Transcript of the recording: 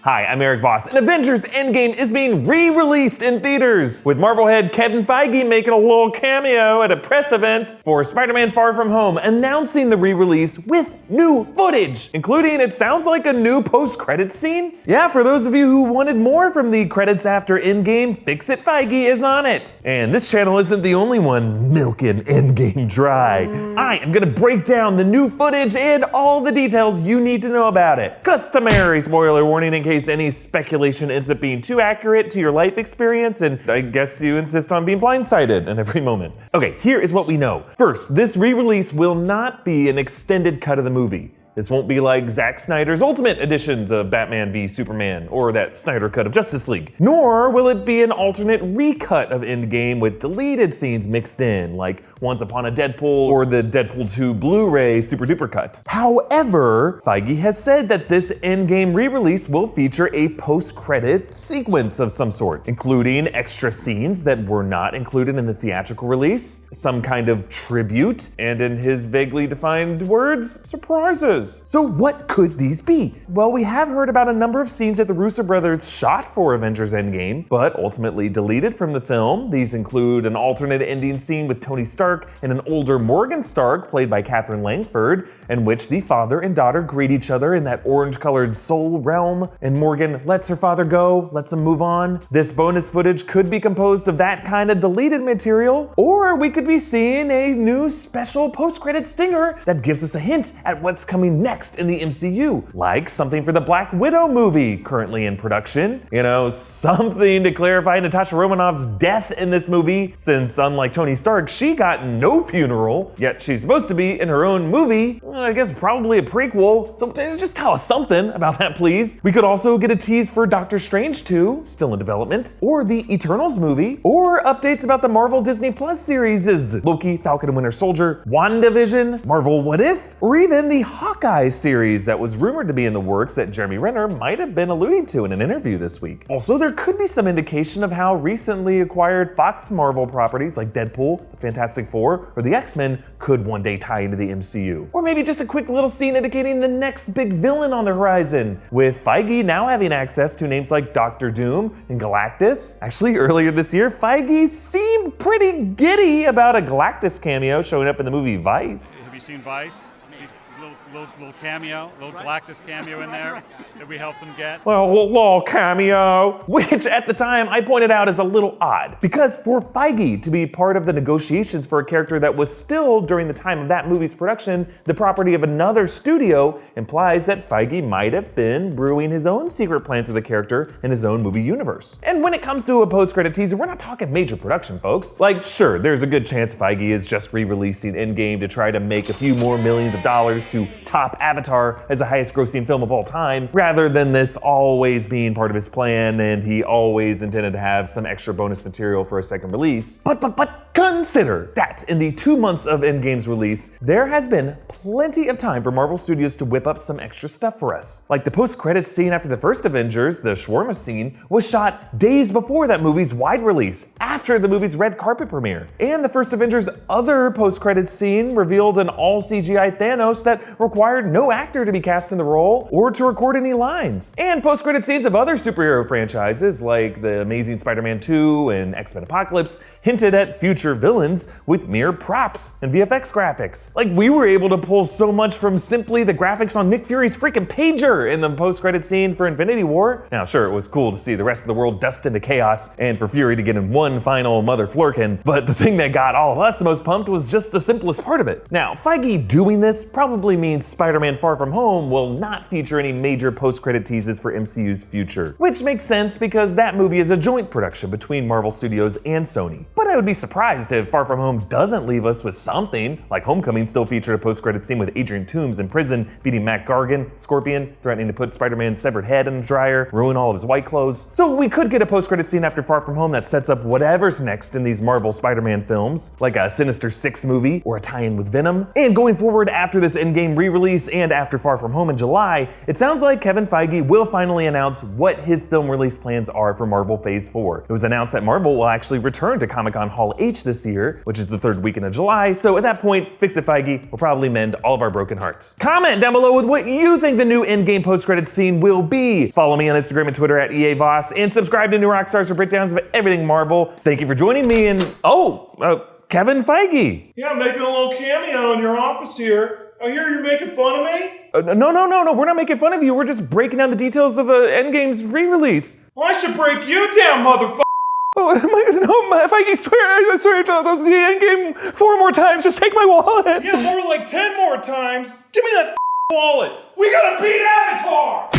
Hi, I'm Erik Voss, and Avengers Endgame is being re-released in theaters, with Marvel head Kevin Feige making a little cameo at a press event for Spider-Man Far From Home, announcing the re-release with new footage, including, it sounds like, a new post-credits scene. Yeah, for those of you who wanted more from the credits after Endgame, Fix-It Feige is on it. And this channel isn't the only one milking Endgame dry. I am gonna break down the new footage and all the details you need to know about it. Customary spoiler warning in case any speculation ends up being too accurate to your life experience, and I guess you insist on being blindsided in every moment. Okay, here is what we know. First, this re-release will not be an extended cut of the movie. This won't be like Zack Snyder's Ultimate editions of Batman v Superman or that Snyder cut of Justice League. Nor will it be an alternate recut of Endgame with deleted scenes mixed in, like Once Upon a Deadpool or the Deadpool 2 Blu-ray Super Duper cut. However, Feige has said that this Endgame re-release will feature a post-credit sequence of some sort, including extra scenes that were not included in the theatrical release, some kind of tribute, and in his vaguely defined words, surprises. So what could these be? Well, we have heard about a number of scenes that the Russo brothers shot for Avengers Endgame, but ultimately deleted from the film. These include an alternate ending scene with Tony Stark and an older Morgan Stark, played by Catherine Langford, in which the father and daughter greet each other in that orange-colored soul realm, and Morgan lets her father go, lets him move on. This bonus footage could be composed of that kind of deleted material, or we could be seeing a new special post-credit stinger that gives us a hint at what's coming next in the MCU, like something for the Black Widow movie currently in production. You know, something to clarify Natasha Romanoff's death in this movie, since unlike Tony Stark, she got no funeral, yet she's supposed to be in her own movie. I guess probably a prequel, so just tell us something about that, please. We could also get a tease for Doctor Strange 2, still in development, or the Eternals movie, or updates about the Marvel Disney Plus series, Loki, Falcon and Winter Soldier, WandaVision, Marvel What If, or even the Hawkeye series that was rumored to be in the works that Jeremy Renner might have been alluding to in an interview this week. Also, there could be some indication of how recently acquired Fox Marvel properties like Deadpool, the Fantastic Four, or the X-Men could one day tie into the MCU. Or maybe just a quick little scene indicating the next big villain on the horizon, with Feige now having access to names like Doctor Doom and Galactus. Actually, earlier this year, Feige seemed pretty giddy about a Galactus cameo showing up in the movie Vice. Have you seen Vice? Little cameo, little Galactus cameo in there that we helped him get. Well, a little cameo, which at the time I pointed out is a little odd, because for Feige to be part of the negotiations for a character that was still, during the time of that movie's production, the property of another studio, implies that Feige might have been brewing his own secret plans for the character in his own movie universe. And when it comes to a post-credit teaser, we're not talking major production, folks. Like, sure, there's a good chance Feige is just re-releasing Endgame to try to make a few more millions of dollars to top Avatar as the highest grossing film of all time, rather than this always being part of his plan and he always intended to have some extra bonus material for a second release. But consider that in the 2 months of Endgame's release, there has been plenty of time for Marvel Studios to whip up some extra stuff for us. Like the post-credits scene after the first Avengers, the shawarma scene, was shot days before that movie's wide release, after the movie's red carpet premiere. And the first Avengers' other post-credits scene revealed an all-CGI Thanos that required no actor to be cast in the role or to record any lines. And post-credit scenes of other superhero franchises like the Amazing Spider-Man 2 and X-Men Apocalypse hinted at future villains with mere props and VFX graphics. Like, we were able to pull so much from simply the graphics on Nick Fury's freaking pager in the post-credit scene for Infinity War. Now, sure, it was cool to see the rest of the world dust into chaos and for Fury to get in one final mother flurkin, but the thing that got all of us the most pumped was just the simplest part of it. Now, Feige doing this probably means Spider-Man Far From Home will not feature any major post-credit teases for MCU's future, which makes sense because that movie is a joint production between Marvel Studios and Sony. But I would be surprised if Far From Home doesn't leave us with something, like Homecoming still featured a post-credit scene with Adrian Toomes in prison beating Matt Gargan, Scorpion, threatening to put Spider-Man's severed head in a dryer, ruin all of his white clothes. So we could get a post-credit scene after Far From Home that sets up whatever's next in these Marvel Spider-Man films, like a Sinister Six movie or a tie-in with Venom. And going forward after this Endgame re re-release and after Far From Home in July, it sounds like Kevin Feige will finally announce what his film release plans are for Marvel Phase 4. It was announced that Marvel will actually return to Comic-Con Hall H this year, which is the third weekend of July, so at that point, Fix-It Feige will probably mend all of our broken hearts. Comment down below with what you think the new Endgame post-credits scene will be. Follow me on Instagram and Twitter at EA Voss, and subscribe to New Rockstars for breakdowns of everything Marvel. Thank you for joining me, and Kevin Feige. Yeah, I'm making a little cameo in your office here. I hear you're making fun of me? No, we're not making fun of you. We're just breaking down the details of Endgame's re-release. Well, I should break you down, motherfucker. Feige, I swear, don't see Endgame 4 more times. Just take my wallet. Yeah, more like 10 more times. Give me that wallet. We gotta beat Avatar.